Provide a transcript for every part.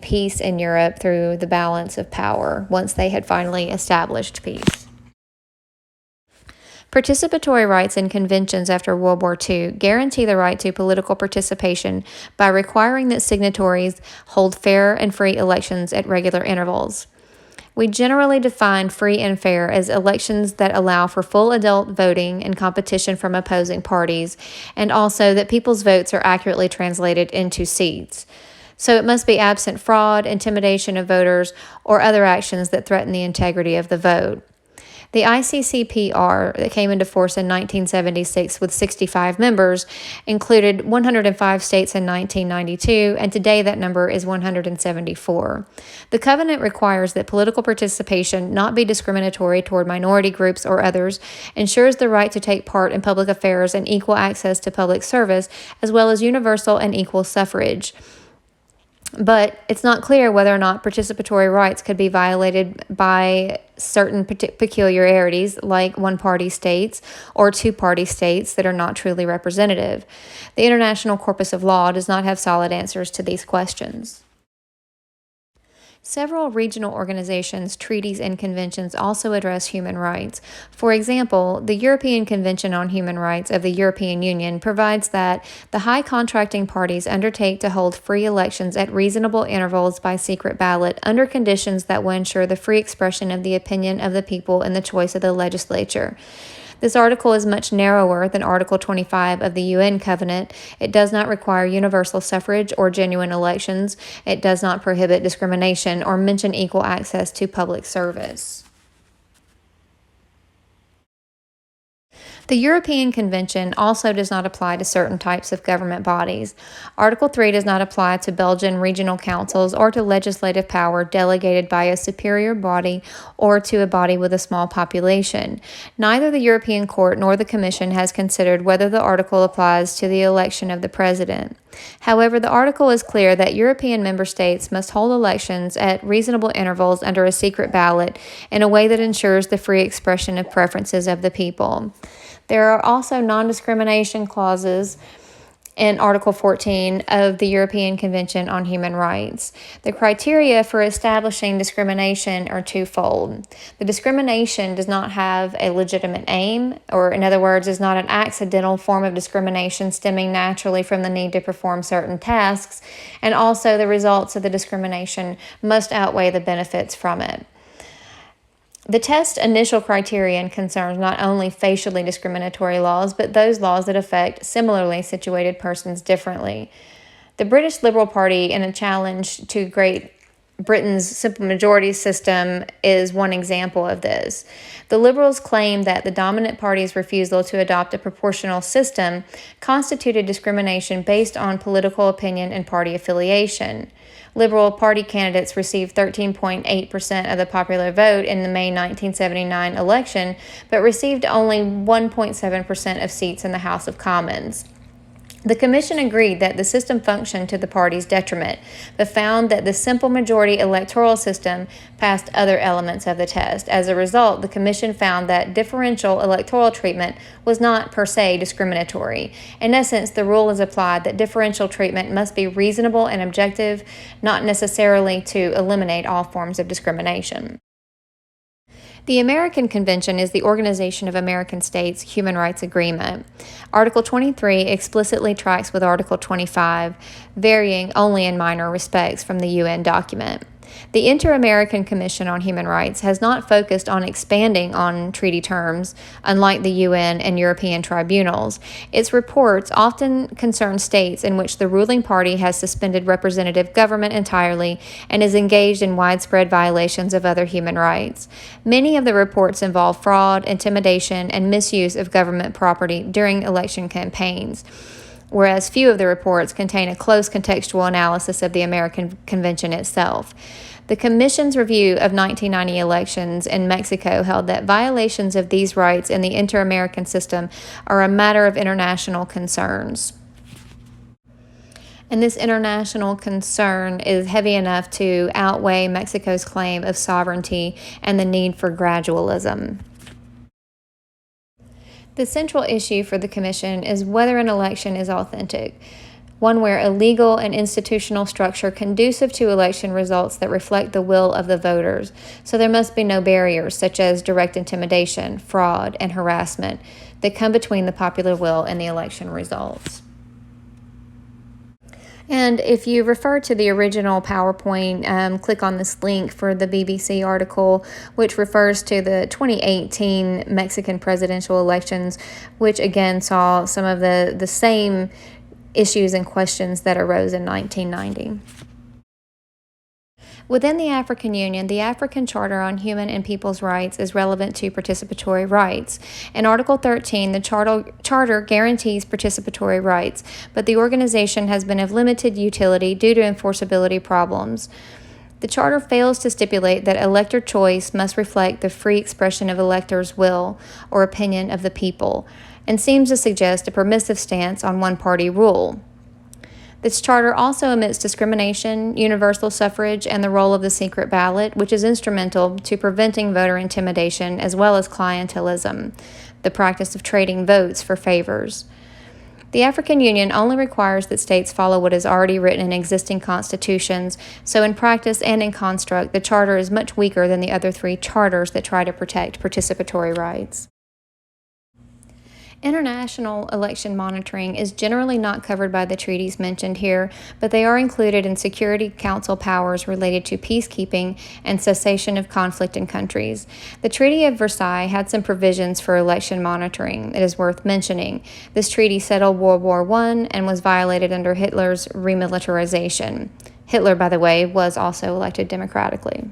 peace in Europe through the balance of power once they had finally established peace. Participatory rights in conventions after World War II guarantee the right to political participation by requiring that signatories hold fair and free elections at regular intervals. We generally define free and fair as elections that allow for full adult voting and competition from opposing parties, and also that people's votes are accurately translated into seats. So it must be absent fraud, intimidation of voters, or other actions that threaten the integrity of the vote. The ICCPR, that came into force in 1976 with 65 members, included 105 states in 1992, and today that number is 174. The covenant requires that political participation not be discriminatory toward minority groups or others, ensures the right to take part in public affairs and equal access to public service, as well as universal and equal suffrage. But it's not clear whether or not participatory rights could be violated by certain peculiarities, like one-party states or two-party states that are not truly representative. The International Corpus of Law does not have solid answers to these questions. Several regional organizations, treaties, and conventions also address human rights. For example, the European Convention on Human Rights of the European Union provides that the high contracting parties undertake to hold free elections at reasonable intervals by secret ballot under conditions that will ensure the free expression of the opinion of the people in the choice of the legislature. This article is much narrower than Article 25 of the UN Covenant. It does not require universal suffrage or genuine elections. It does not prohibit discrimination or mention equal access to public service. The European Convention also does not apply to certain types of government bodies. Article 3 does not apply to Belgian regional councils or to legislative power delegated by a superior body or to a body with a small population. Neither the European Court nor the Commission has considered whether the article applies to the election of the president. However, the article is clear that European member states must hold elections at reasonable intervals under a secret ballot in a way that ensures the free expression of preferences of the people. There are also non-discrimination clauses in Article 14 of the European Convention on Human Rights. The criteria for establishing discrimination are twofold. The discrimination does not have a legitimate aim, or in other words, is not an accidental form of discrimination stemming naturally from the need to perform certain tasks, and also the results of the discrimination must outweigh the benefits from it. The test initial criterion concerns not only facially discriminatory laws, but those laws that affect similarly situated persons differently. The British Liberal Party, in a challenge to Great Britain's simple majority system, is one example of this. The Liberals claim that the dominant party's refusal to adopt a proportional system constituted discrimination based on political opinion and party affiliation. Liberal Party candidates received 13.8% of the popular vote in the May 1979 election, but received only 1.7% of seats in the House of Commons. The Commission agreed that the system functioned to the party's detriment, but found that the simple majority electoral system passed other elements of the test. As a result, the Commission found that differential electoral treatment was not per se discriminatory. In essence, the rule is applied that differential treatment must be reasonable and objective, not necessarily to eliminate all forms of discrimination. The American Convention is the Organization of American States Human Rights Agreement. Article 23 explicitly tracks with Article 25, varying only in minor respects from the UN document. The Inter-American Commission on Human Rights has not focused on expanding on treaty terms, unlike the UN and European tribunals. Its reports often concern states in which the ruling party has suspended representative government entirely and is engaged in widespread violations of other human rights. Many of the reports involve fraud, intimidation, and misuse of government property during election campaigns, whereas few of the reports contain a close contextual analysis of the American Convention itself. The Commission's review of 1990 elections in Mexico held that violations of these rights in the inter-American system are a matter of international concerns. And this international concern is heavy enough to outweigh Mexico's claim of sovereignty and the need for gradualism. The central issue for the Commission is whether an election is authentic. one where a legal and institutional structure conducive to election results that reflect the will of the voters. So there must be no barriers such as direct intimidation, fraud, and harassment that come between the popular will and the election results. And if you refer to the original PowerPoint, click on this link for the BBC article, which refers to the 2018 Mexican presidential elections, which again saw some of the same issues and questions that arose in 1990. Within the African Union, the African Charter on Human and People's Rights is relevant to participatory rights. In Article 13, the Charter guarantees participatory rights, but the organization has been of limited utility due to enforceability problems. The Charter fails to stipulate that elector choice must reflect the free expression of electors' will or opinion of the people, and seems to suggest a permissive stance on one-party rule. This charter also omits discrimination, universal suffrage, and the role of the secret ballot, which is instrumental to preventing voter intimidation as well as clientelism, the practice of trading votes for favors. The African Union only requires that states follow what is already written in existing constitutions, so in practice and in construct, the charter is much weaker than the other three charters that try to protect participatory rights. International election monitoring is generally not covered by the treaties mentioned here, but they are included in Security Council powers related to peacekeeping and cessation of conflict in countries. The Treaty of Versailles had some provisions for election monitoring. It is worth mentioning. This treaty settled World War I and was violated under Hitler's remilitarization. Hitler, by the way, was also elected democratically.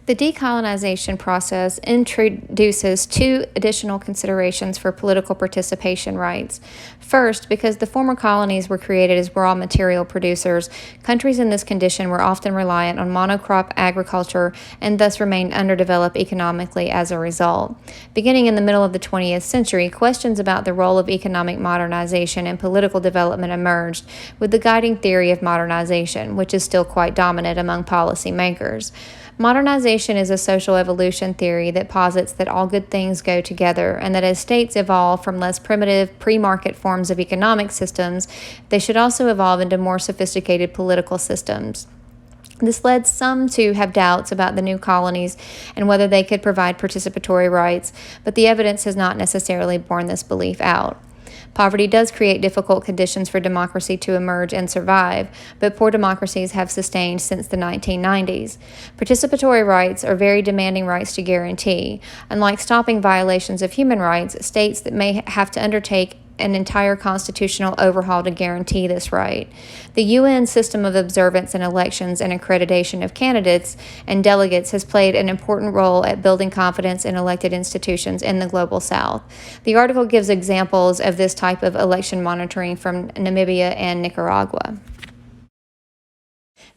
The decolonization process introduces two additional considerations for political participation rights. First, because the former colonies were created as raw material producers, countries in this condition were often reliant on monocrop agriculture and thus remained underdeveloped economically as a result. Beginning in the middle of the 20th century, questions about the role of economic modernization and political development emerged, with the guiding theory of modernization, which is still quite dominant among policymakers. Modernization is a social evolution theory that posits that all good things go together, and that as states evolve from less primitive, pre-market forms of economic systems, they should also evolve into more sophisticated political systems. This led some to have doubts about the new colonies and whether they could provide participatory rights, but the evidence has not necessarily borne this belief out. Poverty does create difficult conditions for democracy to emerge and survive, but poor democracies have sustained since the 1990s. Participatory rights are very demanding rights to guarantee. Unlike stopping violations of human rights, states that may have to undertake an entire constitutional overhaul to guarantee this right. The UN system of observance in elections and accreditation of candidates and delegates has played an important role at building confidence in elected institutions in the Global South. The article gives examples of this type of election monitoring from Namibia and Nicaragua.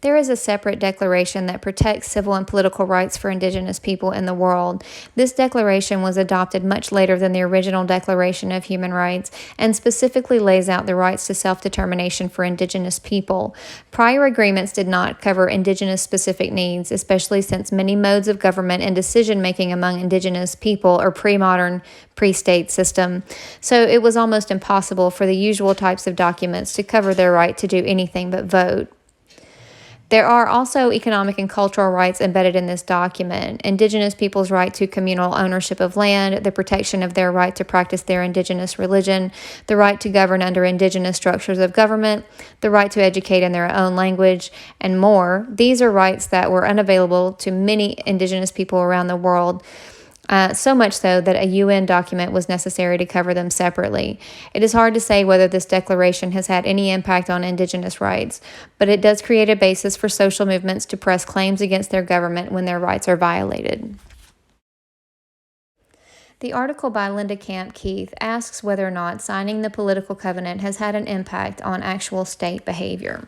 There is a separate declaration that protects civil and political rights for indigenous people in the world. This declaration was adopted much later than the original Declaration of Human Rights and specifically lays out the rights to self-determination for indigenous people. Prior agreements did not cover indigenous-specific needs, especially since many modes of government and decision-making among indigenous people are pre-modern, pre-state system. So it was almost impossible for the usual types of documents to cover their right to do anything but vote. There are also economic and cultural rights embedded in this document. Indigenous people's right to communal ownership of land, the protection of their right to practice their indigenous religion, the right to govern under indigenous structures of government, the right to educate in their own language, and more. These are rights that were unavailable to many indigenous people around the world. So much so that a UN document was necessary to cover them separately. It is hard to say whether this declaration has had any impact on indigenous rights, but it does create a basis for social movements to press claims against their government when their rights are violated. The article by Linda Camp Keith asks whether or not signing the political covenant has had an impact on actual state behavior.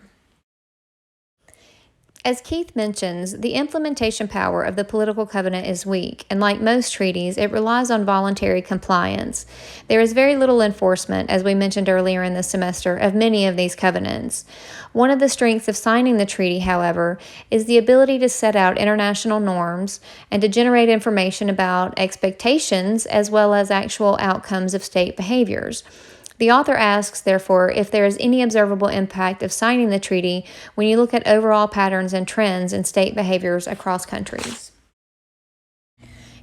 As Keith mentions, the implementation power of the political covenant is weak, and like most treaties, it relies on voluntary compliance. There is very little enforcement, as we mentioned earlier in the semester, of many of these covenants. One of the strengths of signing the treaty, however, is the ability to set out international norms and to generate information about expectations as well as actual outcomes of state behaviors. The author asks, therefore, if there is any observable impact of signing the treaty when you look at overall patterns and trends in state behaviors across countries.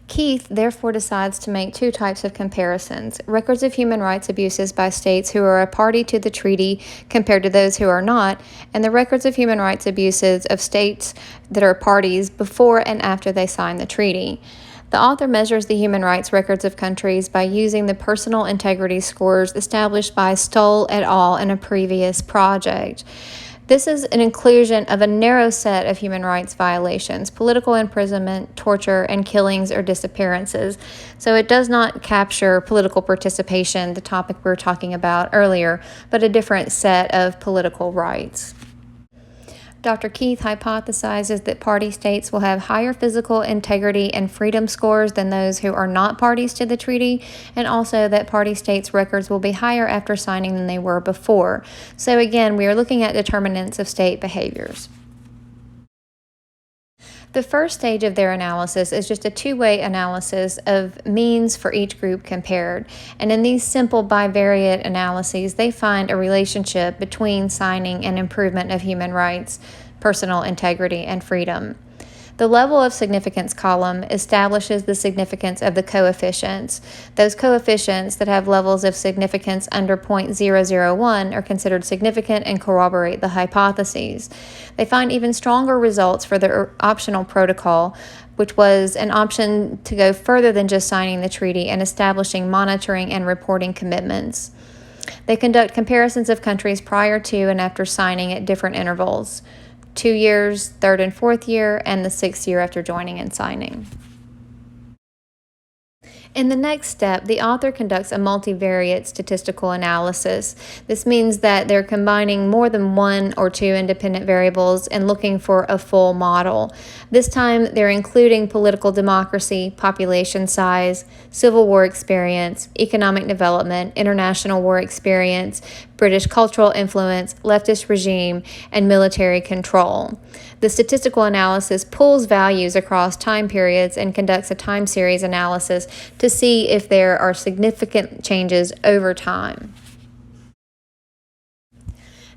Keith therefore decides to make two types of comparisons: records of human rights abuses by states who are a party to the treaty compared to those who are not, and the records of human rights abuses of states that are parties before and after they sign the treaty. The author measures the human rights records of countries by using the personal integrity scores established by Stoll et al. In a previous project. This is an inclusion of a narrow set of human rights violations: political imprisonment, torture, and killings or disappearances. So it does not capture political participation, the topic we were talking about earlier, but a different set of political rights. Dr. Keith hypothesizes that party states will have higher physical integrity and freedom scores than those who are not parties to the treaty, and also that party states' records will be higher after signing than they were before. So again, we are looking at determinants of state behaviors. The first stage of their analysis is just a two-way analysis of means for each group compared. And in these simple bivariate analyses, they find a relationship between signing and improvement of human rights, personal integrity, and freedom. The level of significance column establishes the significance of the coefficients. Those coefficients that have levels of significance under 0.001 are considered significant and corroborate the hypotheses. They find even stronger results for the optional protocol, which was an option to go further than just signing the treaty and establishing monitoring and reporting commitments. They conduct comparisons of countries prior to and after signing at different intervals: 2 years, third and fourth year, and the 6th year after joining and signing. In the next step, the author conducts a multivariate statistical analysis. This means that they're combining more than one or two independent variables and looking for a full model. This time, they're including political democracy, population size, Civil War experience, economic development, international war experience, British cultural influence, leftist regime, and military control. The statistical analysis pulls values across time periods and conducts a time series analysis to see if there are significant changes over time.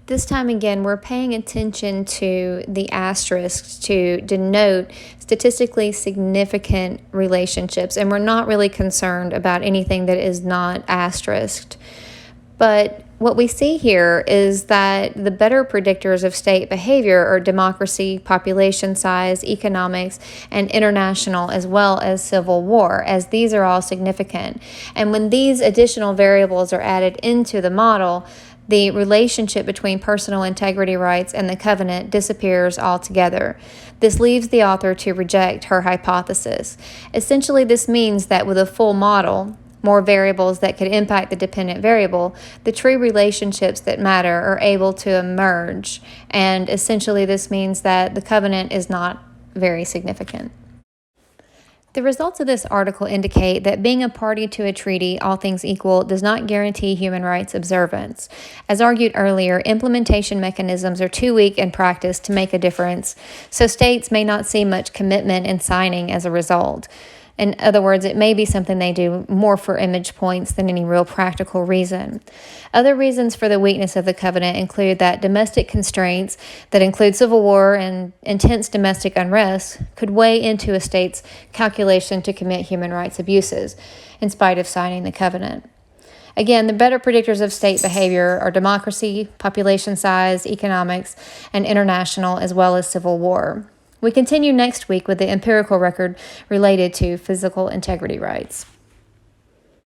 This time again, we're paying attention to the asterisks to denote statistically significant relationships, and we're not really concerned about anything that is not asterisked. But what we see here is that the better predictors of state behavior are democracy, population size, economics, and international, as well as civil war, as these are all significant. And when these additional variables are added into the model, the relationship between personal integrity rights and the covenant disappears altogether. This leaves the author to reject her hypothesis. Essentially, this means that with a full model, more variables that could impact the dependent variable, the true relationships that matter are able to emerge. And essentially, this means that the covenant is not very significant. The results of this article indicate that being a party to a treaty, all things equal, does not guarantee human rights observance. As argued earlier, implementation mechanisms are too weak in practice to make a difference, so states may not see much commitment in signing as a result. In other words, it may be something they do more for image points than any real practical reason. Other reasons for the weakness of the covenant include that domestic constraints that include civil war and intense domestic unrest could weigh into a state's calculation to commit human rights abuses, in spite of signing the covenant. Again, the better predictors of state behavior are democracy, population size, economics, and international, as well as civil war. We continue next week with the empirical record related to physical integrity rights.